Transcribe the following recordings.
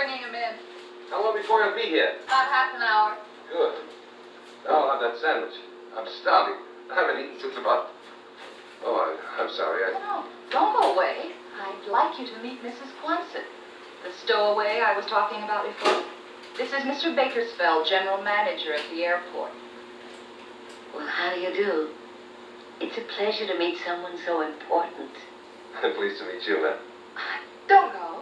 bringing him in. How long before he'll be here? About half an hour. Good. Now I'll have that sandwich. I'm starving. I haven't eaten since about... Oh, I'm sorry. No, don't go away. I'd like you to meet Mrs. Quansit, the stowaway I was talking about before. This is Mr. Bakersfeld, general manager at the airport. Well, how do you do? It's a pleasure to meet someone so important. I'm pleased to meet you, ma'am. Don't go.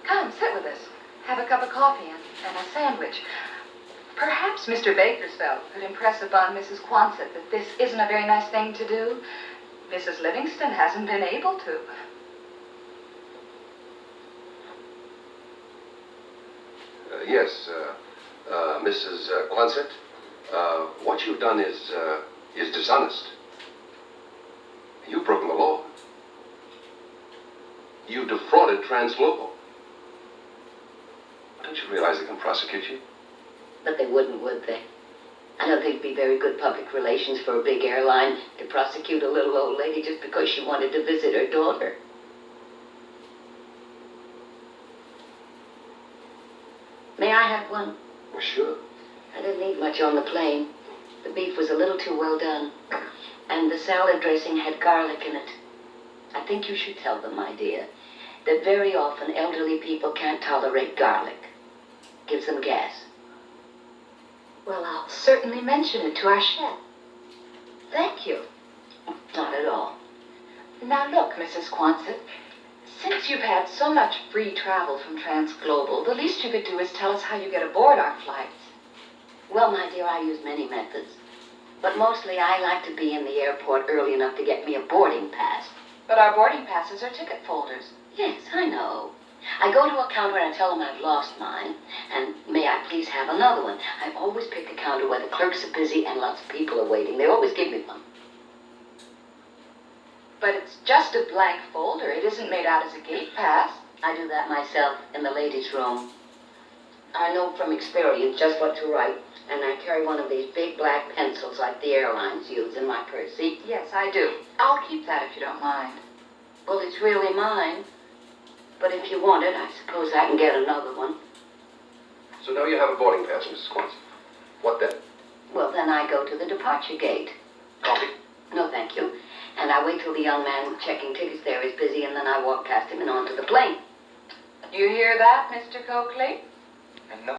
Come, sit with us. Have a cup of coffee and a sandwich. Perhaps Mr. Bakersfeld could impress upon Mrs. Quansit that this isn't a very nice thing to do. Mrs. Livingston hasn't been able to. Yes, Mrs. Quansit, what you've done is dishonest. You've broken the law. You defrauded Transglobal. Don't you realize they can prosecute you? But they wouldn't, would they? I don't think it'd be very good public relations for a big airline to prosecute a little old lady just because she wanted to visit her daughter. May I have one? Well, sure. I didn't eat much on the plane. The beef was a little too well done. And the salad dressing had garlic in it. I think you should tell them, my dear, that very often elderly people can't tolerate garlic. Gives them gas. Well, I'll certainly mention it to our chef. Thank you. Not at all. Now look, Mrs. Quansit, since you've had so much free travel from Transglobal, the least you could do is tell us how you get aboard our flights. Well, my dear, I use many methods. But mostly I like to be in the airport early enough to get me a boarding pass. But our boarding passes are ticket folders. Yes, I know. I go to a counter and I tell them I've lost mine, and may I please have another one. I always pick a counter where the clerks are busy and lots of people are waiting. They always give me one. But it's just a blank folder. It isn't made out as a gate pass. I do that myself in the ladies' room. I know from experience just what to write, and I carry one of these big black pencils like the airlines use in my purse. See? Yes, I do. I'll keep that if you don't mind. Well, it's really mine. But if you want it, I suppose I can get another one. So now you have a boarding pass, Mrs. Quansit. What then? Well, then I go to the departure gate. Coffee? No, thank you. And I wait till the young man checking tickets there is busy, and then I walk past him and onto the plane. Do you hear that, Mr. Coakley? And no